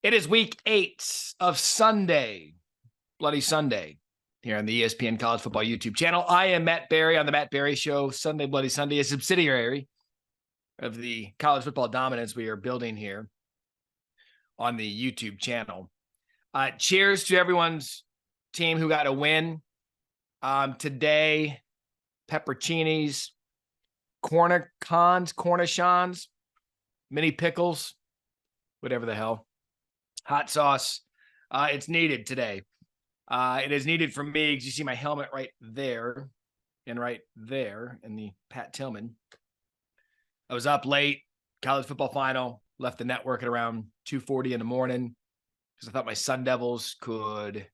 It is week 8 of Sunday, Bloody Sunday, here on the ESPN College Football YouTube channel. I am Matt Barrie on the Matt Barrie Show. Sunday, Bloody Sunday, a subsidiary of the college football dominance we are building here on the YouTube channel. Cheers to everyone's team who got a win today. Pepperoncinis, cornichons, mini pickles, whatever the hell. Hot sauce. It's needed today. It is needed for me because you see my helmet right there and right there in the Pat Tillman. I was up late, college football final, left the network at around 2:40 in the morning because I thought my Sun Devils could,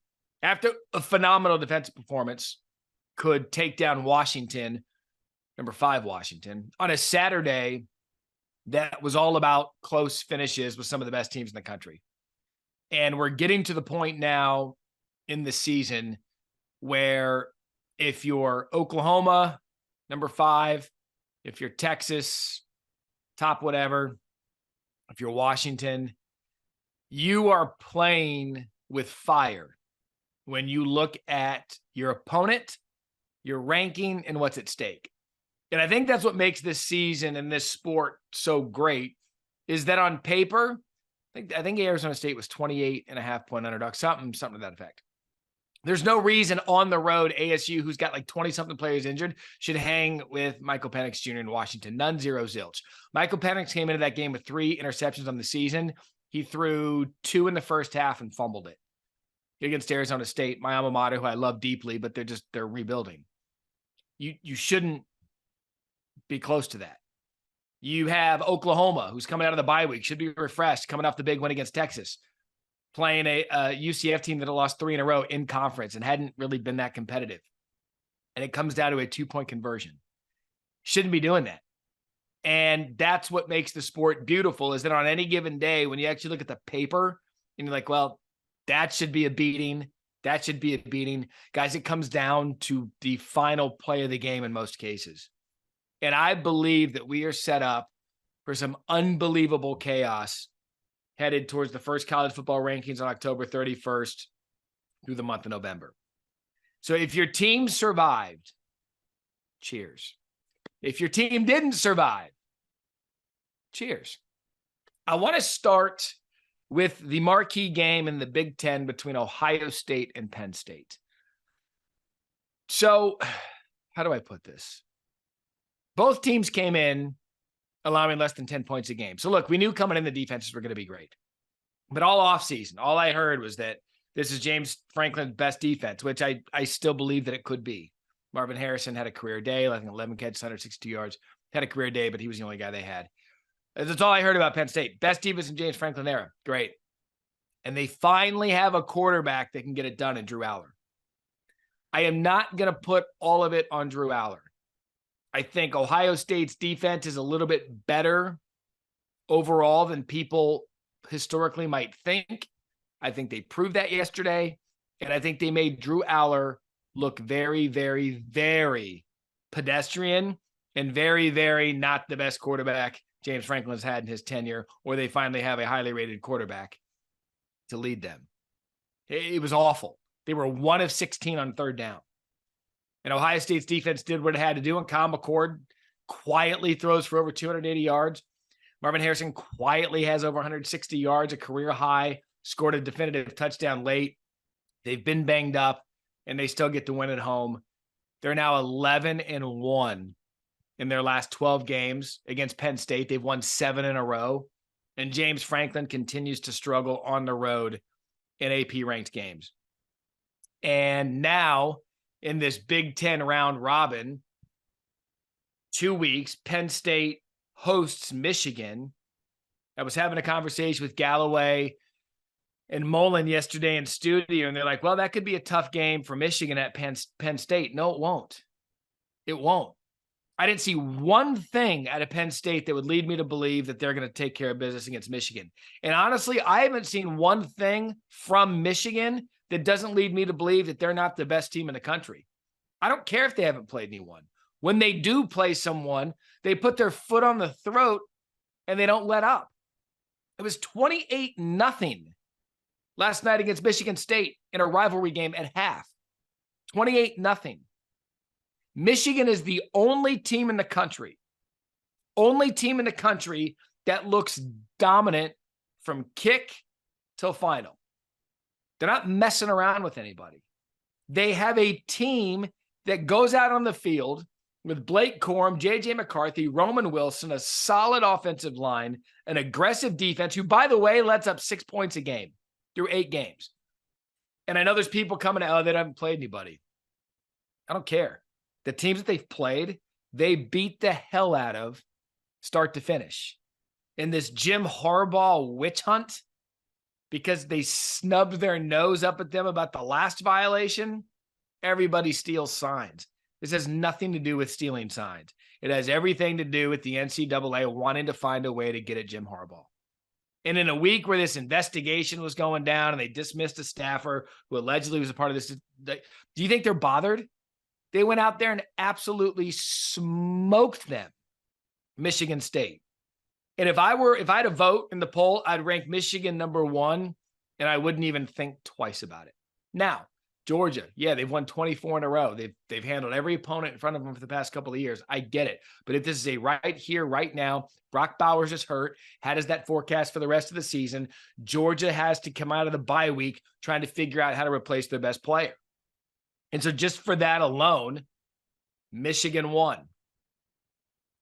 after a phenomenal defensive performance, could take down Washington, number 5 Washington, on a Saturday that was all about close finishes with some of the best teams in the country. And we're getting to the point now in the season where if you're Oklahoma, number 5, if you're Texas, top whatever, if you're Washington, you are playing with fire when you look at your opponent, your ranking, and what's at stake. And I think that's what makes this season and this sport so great, is that on paper, I think Arizona State was 28.5-point underdog, something to that effect. There's no reason on the road ASU, who's got like 20-something players injured, should hang with Michael Penix Jr. in Washington. None, zero, zilch. Michael Penix came into that game with 3 interceptions on the season. He threw 2 in the first half and fumbled it against Arizona State, my alma mater, who I love deeply, but they're rebuilding. You shouldn't be close to that. You have Oklahoma, who's coming out of the bye week, should be refreshed, coming off the big win against Texas, playing a UCF team that had lost 3 in a row in conference and hadn't really been that competitive. And it comes down to a 2-point conversion. Shouldn't be doing that. And that's what makes the sport beautiful, is that on any given day, when you actually look at the paper and you're like, well, that should be a beating. That should be a beating. Guys, it comes down to the final play of the game in most cases. And I believe that we are set up for some unbelievable chaos headed towards the first college football rankings on October 31st through the month of November. So if your team survived, cheers. If your team didn't survive, cheers. I want to start with the marquee game in the Big Ten between Ohio State and Penn State. So how do I put this? Both teams came in allowing less than 10 points a game. So look, we knew coming in the defenses were going to be great. But all offseason, all I heard was that this is James Franklin's best defense, which I still believe that it could be. Marvin Harrison had a career day, I think 11 catches, 162 yards. Had a career day, but he was the only guy they had. That's all I heard about Penn State. Best defense in James Franklin era. Great. And they finally have a quarterback that can get it done in Drew Aller. I am not going to put all of it on Drew Aller. I think Ohio State's defense is a little bit better overall than people historically might think. I think they proved that yesterday. And I think they made Drew Aller look very, very, very pedestrian and very, very not the best quarterback James Franklin's had in his tenure, or they finally have a highly rated quarterback to lead them. It was awful. They were 1 of 16 on 3rd down. And Ohio State's defense did what it had to do, and Kyle McCord quietly throws for over 280 yards. Marvin Harrison quietly has over 160 yards, a career high, scored a definitive touchdown late. They've been banged up, and they still get to win at home. They're now 11-1 in their last 12 games against Penn State. They've won 7 in a row, and James Franklin continues to struggle on the road in AP-ranked games. And now, in this Big Ten round robin, 2 weeks, Penn State hosts Michigan. I was having a conversation with Galloway and Mullen yesterday in studio, and they're like, well, that could be a tough game for Michigan at Penn State. No, it won't. It won't. I didn't see one thing out of Penn State that would lead me to believe that they're going to take care of business against Michigan. And honestly, I haven't seen one thing from Michigan that doesn't lead me to believe that they're not the best team in the country. I don't care if they haven't played anyone. When they do play someone, they put their foot on the throat and they don't let up. It was 28-0 last night against Michigan State in a rivalry game at half. 28-0. Michigan is the only team in the country that looks dominant from kick till final. They're not messing around with anybody. They have a team that goes out on the field with Blake Corum, J.J. McCarthy, Roman Wilson, a solid offensive line, an aggressive defense, who, by the way, lets up 6 points a game through 8 games. And I know there's people coming out, they haven't played anybody. I don't care. The teams that they've played, they beat the hell out of start to finish. In this Jim Harbaugh witch hunt, because they snubbed their nose up at them about the last violation, everybody steals signs. This has nothing to do with stealing signs. It has everything to do with the NCAA wanting to find a way to get at Jim Harbaugh. And in a week where this investigation was going down and they dismissed a staffer who allegedly was a part of this, do you think they're bothered? They went out there and absolutely smoked them, Michigan State. And if I had a vote in the poll, I'd rank Michigan number 1, and I wouldn't even think twice about it. Now, Georgia, yeah, they've won 24 in a row. They've handled every opponent in front of them for the past couple of years. I get it. But if this is a right here, right now, Brock Bowers is hurt. How does that forecast for the rest of the season? Georgia has to come out of the bye week trying to figure out how to replace their best player. And so just for that alone, Michigan won.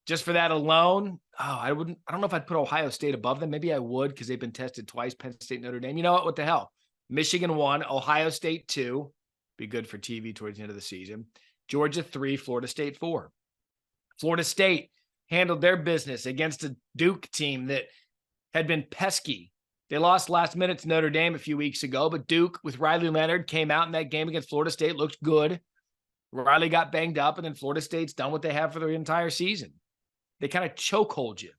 Just for that alone, I don't know if I'd put Ohio State above them. Maybe I would because they've been tested twice, Penn State, Notre Dame. You know what? What the hell? Michigan 1, Ohio State 2. Be good for TV towards the end of the season. Georgia 3, Florida State 4. Florida State handled their business against a Duke team that had been pesky. They lost last minute to Notre Dame a few weeks ago, but Duke with Riley Leonard came out in that game against Florida State, looked good. Riley got banged up, and then Florida State's done what they have for the entire season. They kind of chokehold you.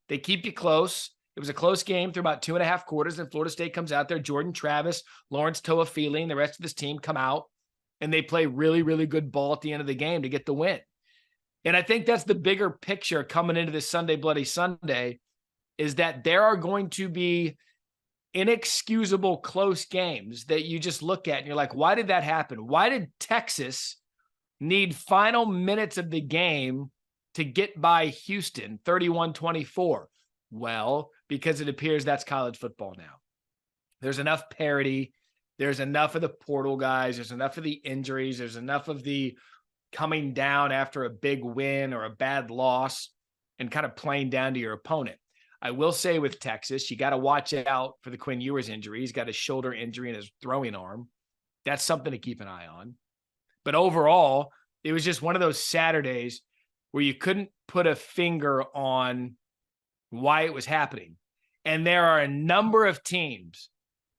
They keep you close. It was a close game through about 2.5 quarters, and Florida State comes out there. Jordan Travis, Lawrence Toafili, and the rest of this team come out, and they play really, really good ball at the end of the game to get the win. And I think that's the bigger picture coming into this Sunday Bloody Sunday, is that there are going to be inexcusable close games that you just look at and you're like, why did that happen? Why did Texas need final minutes of the game to get by Houston 31-24? Well, because it appears that's college football now. There's enough parity. There's enough of the portal guys. There's enough of the injuries. There's enough of the coming down after a big win or a bad loss and kind of playing down to your opponent. I will say with Texas, you got to watch out for the Quinn Ewers injury. He's got a shoulder injury in his throwing arm. That's something to keep an eye on. But overall, it was just one of those Saturdays where you couldn't put a finger on why it was happening. And there are a number of teams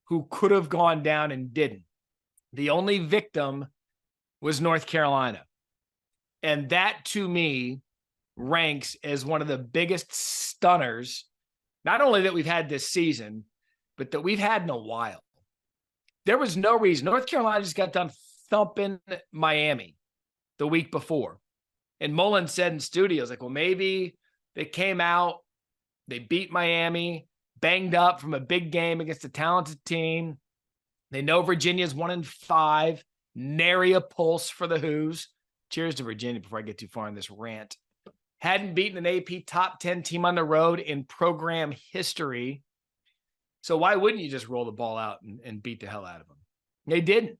who could have gone down and didn't. The only victim was North Carolina. And that, to me, ranks as one of the biggest stunners, not only that we've had this season, but that we've had in a while. There was no reason. North Carolina just got done thumping Miami the week before. And Mullen said in studios, like, well, maybe they came out, they beat Miami, banged up from a big game against a talented team. They know Virginia's 1-5, nary a pulse for the Hoos. Cheers to Virginia before I get too far in this rant. Hadn't beaten an AP top 10 team on the road in program history. So why wouldn't you just roll the ball out and beat the hell out of them? They didn't.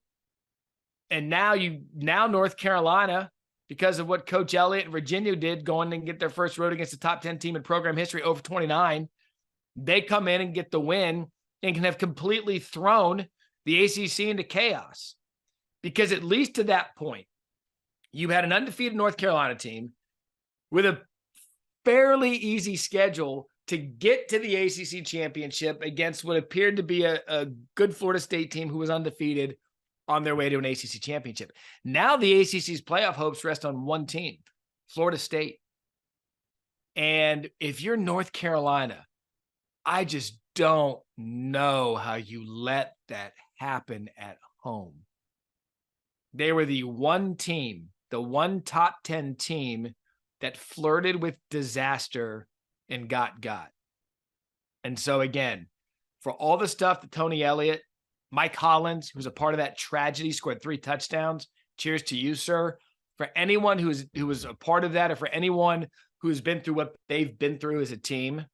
And now North Carolina, because of what Coach Elliott and Virginia did, going and get their first road against the top 10 team in program history over 29, they come in and get the win and can have completely thrown the ACC into chaos. Because at least to that point, you had an undefeated North Carolina team with a fairly easy schedule to get to the ACC championship against what appeared to be a good Florida State team who was undefeated on their way to an ACC championship. Now the ACC's playoff hopes rest on one team, Florida State. And if you're North Carolina, I just don't know how you let that happen at home. They were the one team, the one top 10 team that flirted with disaster and got. And so again, for all the stuff that Tony Elliott Mike Hollins, who's a part of that tragedy, scored 3 touchdowns. Cheers to you, sir. For anyone who was a part of that, or for anyone who's been through what they've been through as a team,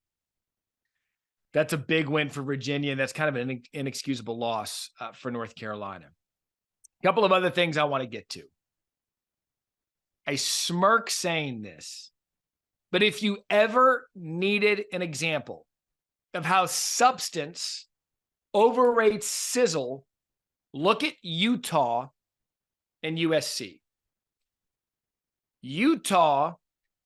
that's a big win for Virginia, and that's kind of an inexcusable loss for North Carolina. A couple of other things I want to get to. I smirk saying this, but if you ever needed an example of how substance overrates sizzle, look at Utah and USC. Utah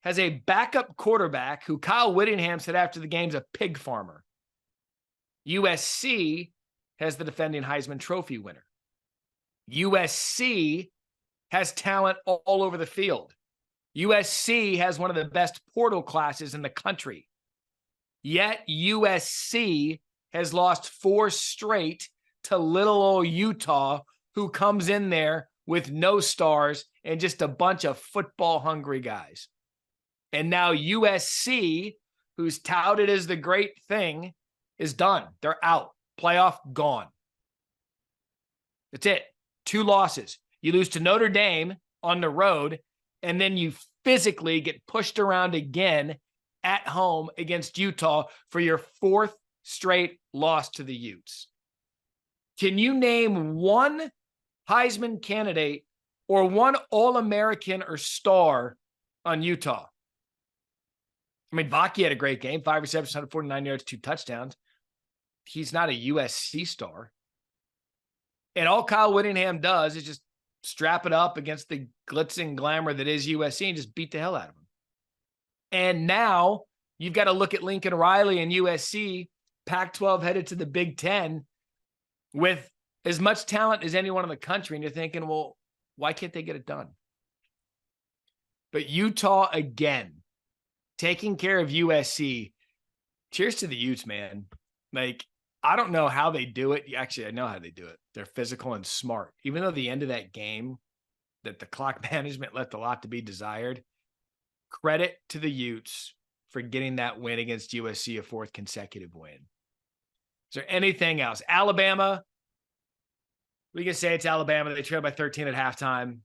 has a backup quarterback who Kyle Whittingham said after the game's a pig farmer. USC has the defending Heisman Trophy winner. USC has talent all over the field. USC has one of the best portal classes in the country. Yet USC has lost 4 straight to little old Utah, who comes in there with no stars and just a bunch of football-hungry guys. And now USC, who's touted as the great thing, is done. They're out. Playoff gone. That's it. 2 losses. You lose to Notre Dame on the road, and then you physically get pushed around again at home against Utah for your 4th straight loss to the Utes. Can you name one Heisman candidate or one All-American or star on Utah? I mean, Baki had a great game, 5 receptions, 149 yards, 2 touchdowns. He's not a USC star. And all Kyle Whittingham does is just strap it up against the glitz and glamour that is USC and just beat the hell out of him. And now you've got to look at Lincoln Riley and USC, Pac-12 headed to the Big Ten with as much talent as anyone in the country. And you're thinking, well, why can't they get it done? But Utah, again, taking care of USC. Cheers to the Utes, man. Like, I don't know how they do it. Actually, I know how they do it. They're physical and smart. Even though the end of that game, that the clock management left a lot to be desired, credit to the Utes for getting that win against USC, a 4th consecutive win. Is there anything else? Alabama, we can say it's Alabama. They trailed by 13 at halftime.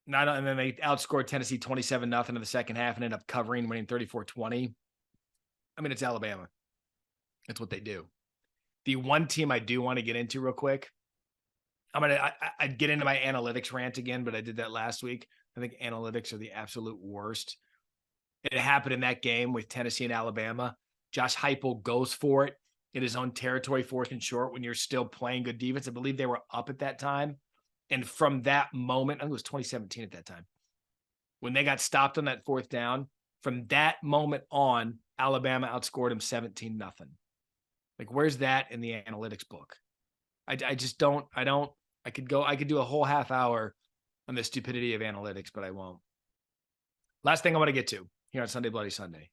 And then they outscored Tennessee 27-0 in the second half and ended up covering, winning 34-20. I mean, it's Alabama. That's what they do. The one team I do want to get into real quick, I'd get into my analytics rant again, but I did that last week. I think analytics are the absolute worst. It happened in that game with Tennessee and Alabama. Josh Heupel goes for it in his own territory, 4th and short, when you're still playing good defense. I believe they were up at that time. And from that moment, I think it was 2017 at that time, when they got stopped on that 4th down, from that moment on, Alabama outscored him 17-0. Like, where's that in the analytics book? I just don't, I could do a whole half hour on the stupidity of analytics, but I won't. Last thing I want to get to here on Sunday Bloody Sunday.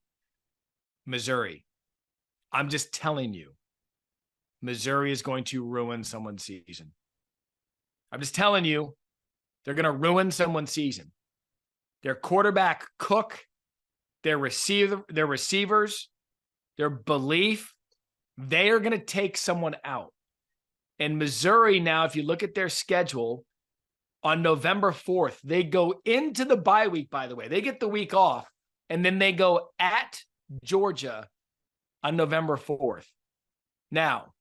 Missouri. I'm just telling you, Missouri is going to ruin someone's season. I'm just telling you, they're going to ruin someone's season. Their quarterback, Cook, their receivers, their belief, they are going to take someone out. And Missouri now, if you look at their schedule, on November 4th, they go into the bye week, by the way. They get the week off, and then they go at Georgia on November 4th. Now,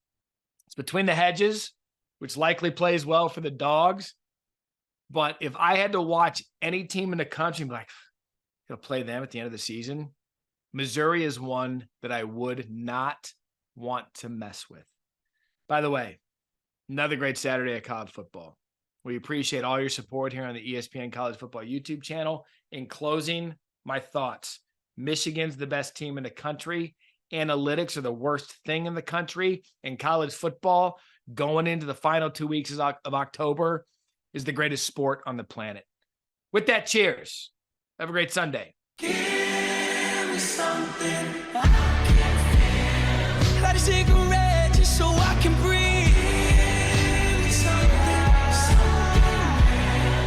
it's between the hedges, which likely plays well for the Dogs. But if I had to watch any team in the country, I'm like, going to play them at the end of the season, Missouri is one that I would not want to mess with. By the way, another great Saturday of college football. We appreciate all your support here on the ESPN College Football YouTube channel. In closing, my thoughts. Michigan's the best team in the country. Analytics are the worst thing in the country. And college football, going into the final 2 weeks of October, is the greatest sport on the planet. With that, cheers. Have a great Sunday. Give me something.